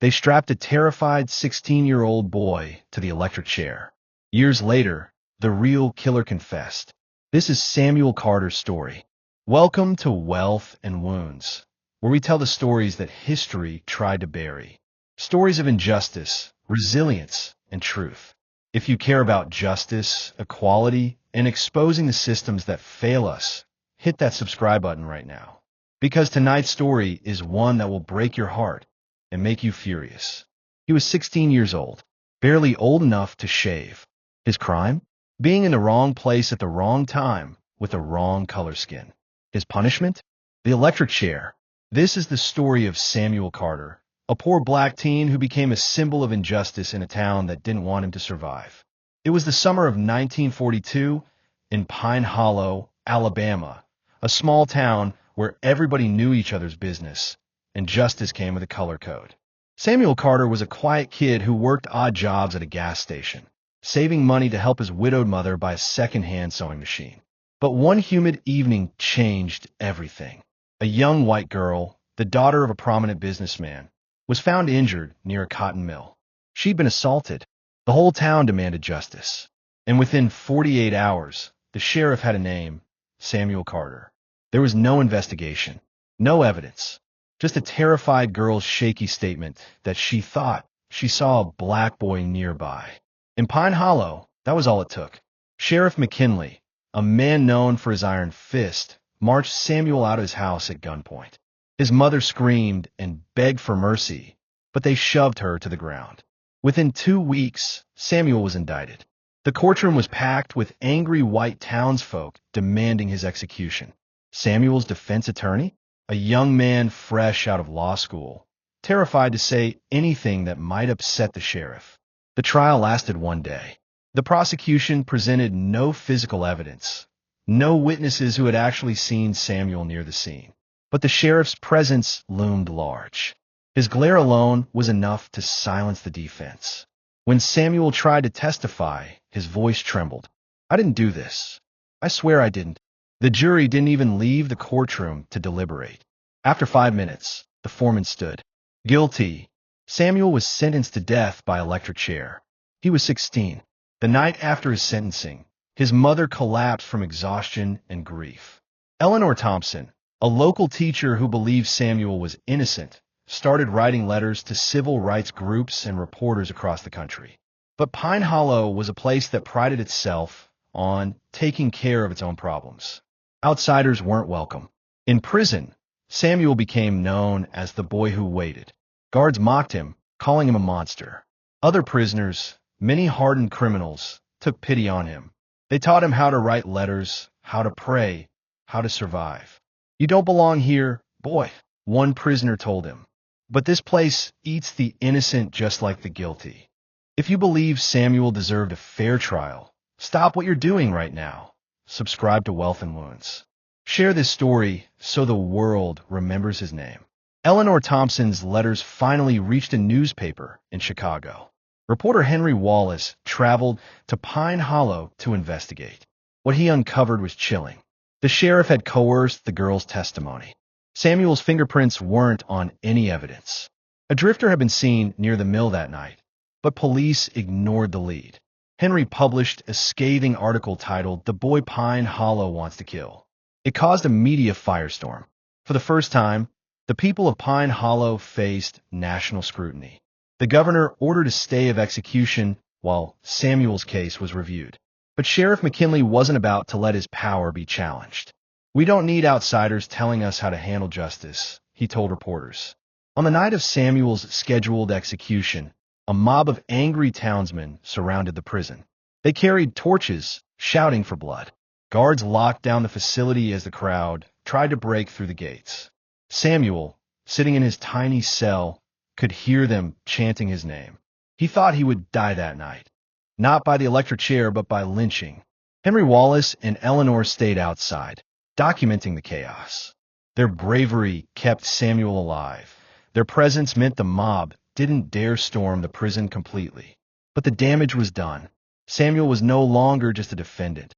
They strapped a terrified 16-year-old boy to the electric chair. Years later, the real killer confessed. This is Samuel Carter's story. Welcome to Wealth and Wounds, where we tell the stories that history tried to bury. Stories of injustice, resilience, and truth. If you care about justice, equality, and exposing the systems that fail us, hit that subscribe button right now. Because tonight's story is one that will break your heart and make you furious. He was 16 years old, barely old enough to shave. His crime? Being in the wrong place at the wrong time with the wrong color skin. His punishment? The electric chair. This is the story of Samuel Carter, a poor black teen who became a symbol of injustice in a town that didn't want him to survive. It was the summer of 1942 in Pine Hollow, Alabama, a small town where everybody knew each other's business, and justice came with a color code. Samuel Carter was a quiet kid who worked odd jobs at a gas station, saving money to help his widowed mother buy a second-hand sewing machine. But one humid evening changed everything. A young white girl, the daughter of a prominent businessman, was found injured near a cotton mill. She'd been assaulted. The whole town demanded justice. And within 48 hours, the sheriff had a name, Samuel Carter. There was no investigation, no evidence, just a terrified girl's shaky statement that she thought she saw a black boy nearby. In Pine Hollow, that was all it took. Sheriff McKinley, a man known for his iron fist, marched Samuel out of his house at gunpoint. His mother screamed and begged for mercy, but they shoved her to the ground. Within 2 weeks, Samuel was indicted. The courtroom was packed with angry white townsfolk demanding his execution. Samuel's defense attorney, a young man fresh out of law school, terrified to say anything that might upset the sheriff. The trial lasted 1 day. The prosecution presented no physical evidence, no witnesses who had actually seen Samuel near the scene. But the sheriff's presence loomed large. His glare alone was enough to silence the defense. When Samuel tried to testify, his voice trembled. "I didn't do this. I swear I didn't." The jury didn't even leave the courtroom to deliberate. After 5 minutes, the foreman stood. Guilty. Samuel was sentenced to death by electric chair. He was 16. The night after his sentencing, his mother collapsed from exhaustion and grief. Eleanor Thompson, a local teacher who believed Samuel was innocent, started writing letters to civil rights groups and reporters across the country. But Pine Hollow was a place that prided itself on taking care of its own problems. Outsiders weren't welcome. In prison, Samuel became known as the boy who waited. Guards mocked him, calling him a monster. Other prisoners, many hardened criminals, took pity on him. They taught him how to write letters, how to pray, how to survive. "You don't belong here, boy," one prisoner told him. "But this place eats the innocent just like the guilty." If you believe Samuel deserved a fair trial, stop what you're doing right now. Subscribe to Wealth and Wounds. Share this story so the world remembers his name. Eleanor Thompson's letters finally reached a newspaper in Chicago. Reporter Henry Wallace traveled to Pine Hollow to investigate. What he uncovered was chilling. The sheriff had coerced the girl's testimony. Samuel's fingerprints weren't on any evidence. A drifter had been seen near the mill that night, but police ignored the lead. Henry published a scathing article titled "The Boy Pine Hollow Wants to Kill." It caused a media firestorm. For the first time, the people of Pine Hollow faced national scrutiny. The governor ordered a stay of execution while Samuel's case was reviewed. But Sheriff McKinley wasn't about to let his power be challenged. "We don't need outsiders telling us how to handle justice," he told reporters. On the night of Samuel's scheduled execution, a mob of angry townsmen surrounded the prison. They carried torches, shouting for blood. Guards locked down the facility as the crowd tried to break through the gates. Samuel, sitting in his tiny cell, could hear them chanting his name. He thought he would die that night, not by the electric chair, but by lynching. Henry Wallace and Eleanor stayed outside, documenting the chaos. Their bravery kept Samuel alive. Their presence meant the mob didn't dare storm the prison completely. But the damage was done. Samuel was no longer just a defendant.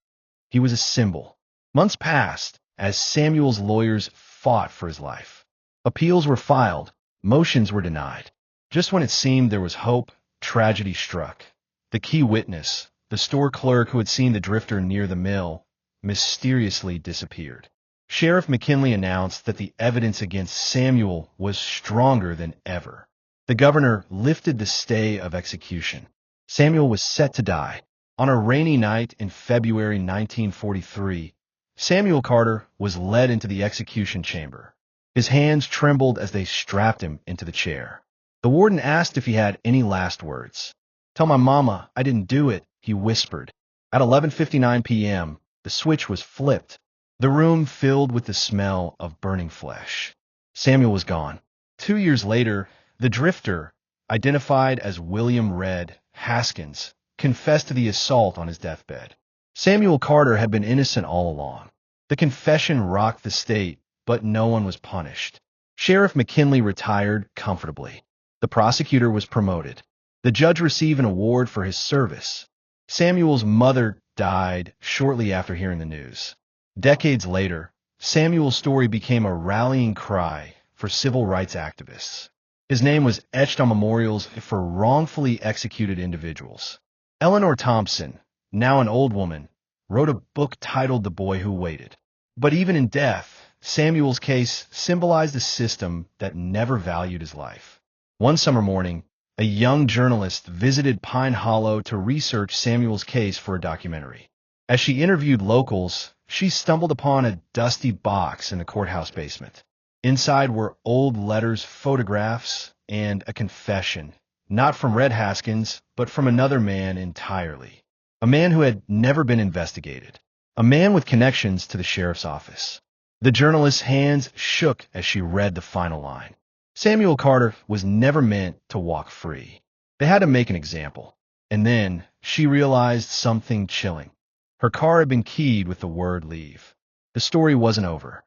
He was a symbol. Months passed as Samuel's lawyers fought for his life. Appeals were filed. Motions were denied. Just when it seemed there was hope, tragedy struck. The key witness, the store clerk who had seen the drifter near the mill, mysteriously disappeared. Sheriff McKinley announced that the evidence against Samuel was stronger than ever. The governor lifted the stay of execution. Samuel was set to die. On a rainy night in February 1943, Samuel Carter was led into the execution chamber. His hands trembled as they strapped him into the chair. The warden asked if he had any last words. "Tell my mama I didn't do it," he whispered. At 11:59 p.m., the switch was flipped. The room filled with the smell of burning flesh. Samuel was gone. 2 years later, the drifter, identified as William "Red" Haskins, confessed to the assault on his deathbed. Samuel Carter had been innocent all along. The confession rocked the state, but no one was punished. Sheriff McKinley retired comfortably. The prosecutor was promoted. The judge received an award for his service. Samuel's mother died shortly after hearing the news. Decades later, Samuel's story became a rallying cry for civil rights activists. His name was etched on memorials for wrongfully executed individuals. Eleanor Thompson, now an old woman, wrote a book titled The Boy Who Waited. But even in death, Samuel's case symbolized a system that never valued his life. One summer morning, a young journalist visited Pine Hollow to research Samuel's case for a documentary. As she interviewed locals, she stumbled upon a dusty box in the courthouse basement. Inside were old letters, photographs, and a confession, not from Red Haskins, but from another man entirely. A man who had never been investigated. A man with connections to the sheriff's office. The journalist's hands shook as she read the final line. Samuel Carter was never meant to walk free. They had to make an example. And then she realized something chilling. Her car had been keyed with the word "leave." The story wasn't over.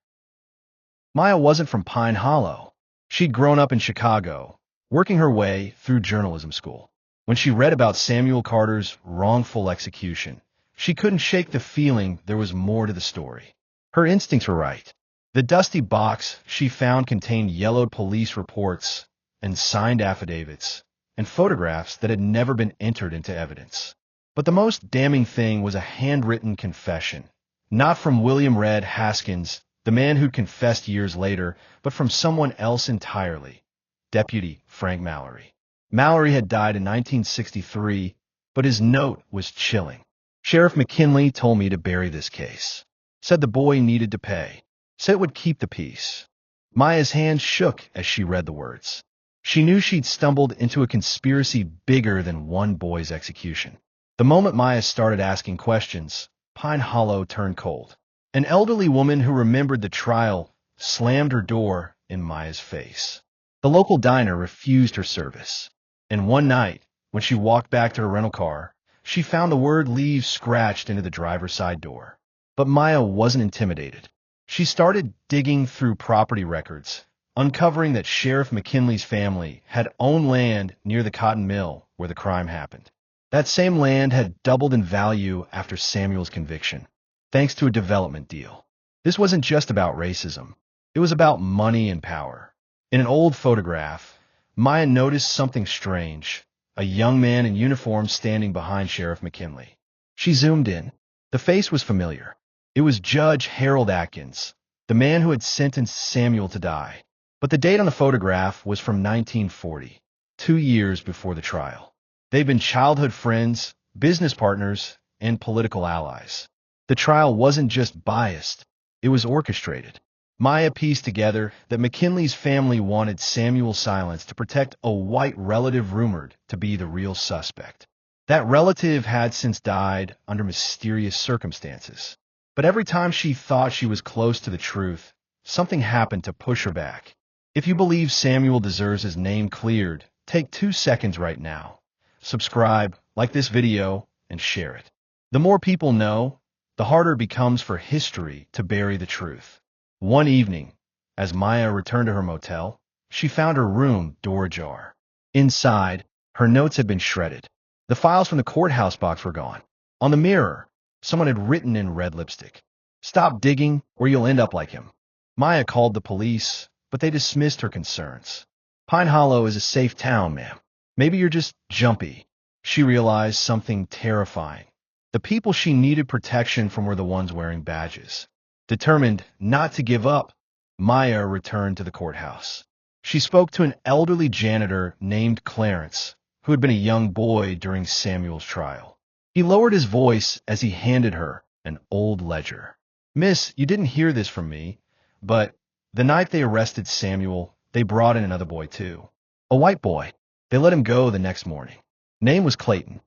Maya wasn't from Pine Hollow. She'd grown up in Chicago, working her way through journalism school. When she read about Samuel Carter's wrongful execution, she couldn't shake the feeling there was more to the story. Her instincts were right. The dusty box she found contained yellowed police reports and signed affidavits and photographs that had never been entered into evidence. But the most damning thing was a handwritten confession, not from William "Red" Haskins, the man who'd confessed years later, but from someone else entirely, Deputy Frank Mallory. Mallory had died in 1963, but his note was chilling. "Sheriff McKinley told me to bury this case. Said the boy needed to pay. Said it would keep the peace." Maya's hands shook as she read the words. She knew she'd stumbled into a conspiracy bigger than one boy's execution. The moment Maya started asking questions, Pine Hollow turned cold. An elderly woman who remembered the trial slammed her door in Maya's face. The local diner refused her service. And one night, when she walked back to her rental car, she found the word "leave" scratched into the driver's side door. But Maya wasn't intimidated. She started digging through property records, uncovering that Sheriff McKinley's family had owned land near the cotton mill where the crime happened. That same land had doubled in value after Samuel's conviction, thanks to a development deal. This wasn't just about racism. It was about money and power. In an old photograph, Maya noticed something strange, a young man in uniform standing behind Sheriff McKinley. She zoomed in. The face was familiar. It was Judge Harold Atkins, the man who had sentenced Samuel to die. But the date on the photograph was from 1940, 2 years before the trial. They'd been childhood friends, business partners, and political allies. The trial wasn't just biased, it was orchestrated. Maya pieced together that McKinley's family wanted Samuel's silence to protect a white relative rumored to be the real suspect. That relative had since died under mysterious circumstances. But every time she thought she was close to the truth, something happened to push her back. If you believe Samuel deserves his name cleared, take 2 seconds right now. Subscribe, like this video, and share it. The more people know, the harder it becomes for history to bury the truth. One evening, as Maya returned to her motel, she found her room door ajar. Inside, her notes had been shredded. The files from the courthouse box were gone. On the mirror, someone had written in red lipstick, "Stop digging or you'll end up like him." Maya called the police, but they dismissed her concerns. Pine Hollow is a safe town, ma'am. Maybe you're just jumpy. She realized something terrifying. The people she needed protection from were the ones wearing badges. Determined not to give up, Maya returned to the courthouse. She spoke to an elderly janitor named Clarence, who had been a young boy during Samuel's trial. He lowered his voice as he handed her an old ledger. Miss, you didn't hear this from me, but the night they arrested Samuel, they brought in another boy too. A white boy. They let him go the next morning. Name was Clayton.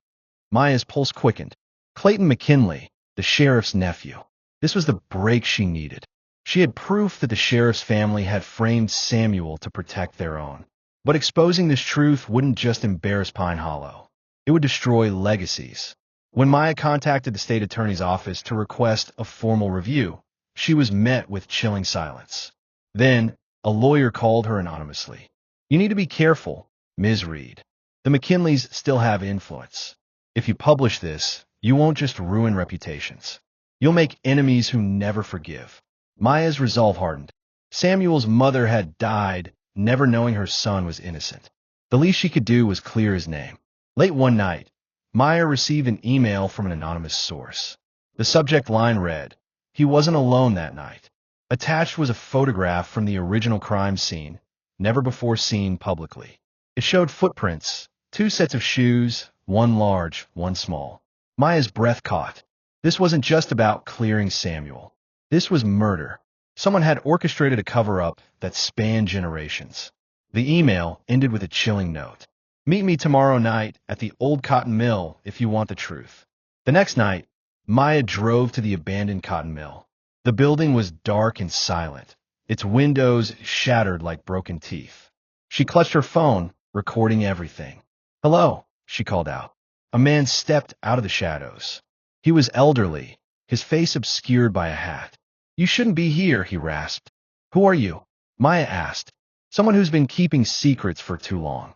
Maya's pulse quickened. Clayton McKinley, the sheriff's nephew. This was the break she needed. She had proof that the sheriff's family had framed Samuel to protect their own. But exposing this truth wouldn't just embarrass Pine Hollow. It would destroy legacies. When Maya contacted the state attorney's office to request a formal review, she was met with chilling silence. Then, a lawyer called her anonymously. You need to be careful, Ms. Reed. The McKinleys still have influence. If you publish this, you won't just ruin reputations. You'll make enemies who never forgive. Maya's resolve hardened. Samuel's mother had died, never knowing her son was innocent. The least she could do was clear his name. Late one night, Maya received an email from an anonymous source. The subject line read, "He wasn't alone that night." Attached was a photograph from the original crime scene, never before seen publicly. It showed footprints, two sets of shoes, one large, one small. Maya's breath caught. This wasn't just about clearing Samuel. This was murder. Someone had orchestrated a cover-up that spanned generations. The email ended with a chilling note. Meet me tomorrow night at the old cotton mill if you want the truth. The next night, Maya drove to the abandoned cotton mill. The building was dark and silent, its windows shattered like broken teeth. She clutched her phone, recording everything. "Hello," she called out. A man stepped out of the shadows. He was elderly, his face obscured by a hat. "You shouldn't be here," he rasped. "Who are you?" Maya asked. "Someone who's been keeping secrets for too long."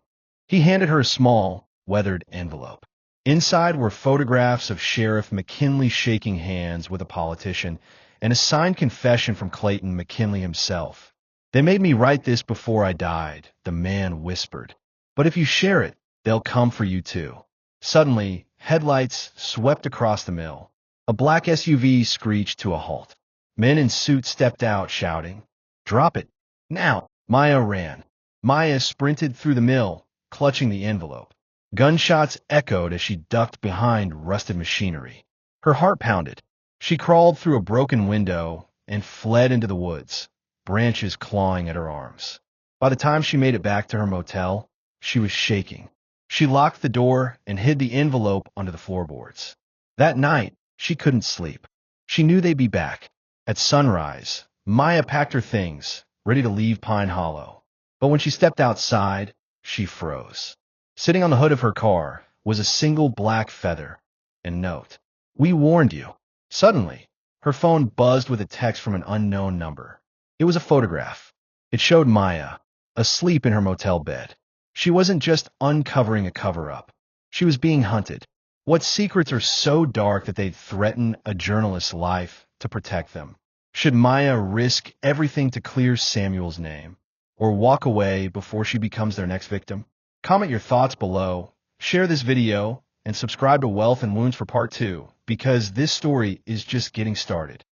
He handed her a small, weathered envelope. Inside were photographs of Sheriff McKinley shaking hands with a politician and a signed confession from Clayton McKinley himself. "They made me write this before I died," the man whispered. "But if you share it, they'll come for you too." Suddenly, headlights swept across the mill. A black SUV screeched to a halt. Men in suits stepped out, shouting, "Drop it! Now!" Maya ran. Maya sprinted through the mill, clutching the envelope. Gunshots echoed as she ducked behind rusted machinery. Her heart pounded. She crawled through a broken window and fled into the woods, branches clawing at her arms. By the time she made it back to her motel, she was shaking. She locked the door and hid the envelope under the floorboards. That night, she couldn't sleep. She knew they'd be back. At sunrise, Maya packed her things, ready to leave Pine Hollow. But when she stepped outside, she froze. Sitting on the hood of her car was a single black feather and note. "We warned you." Suddenly, her phone buzzed with a text from an unknown number. It was a photograph. It showed Maya, asleep in her motel bed. She wasn't just uncovering a cover-up. She was being hunted. What secrets are so dark that they'd threaten a journalist's life to protect them? Should Maya risk everything to clear Samuel's name, or walk away before she becomes their next victim? Comment your thoughts below, share this video, and subscribe to Wealth and Wounds for Part 2, because this story is just getting started.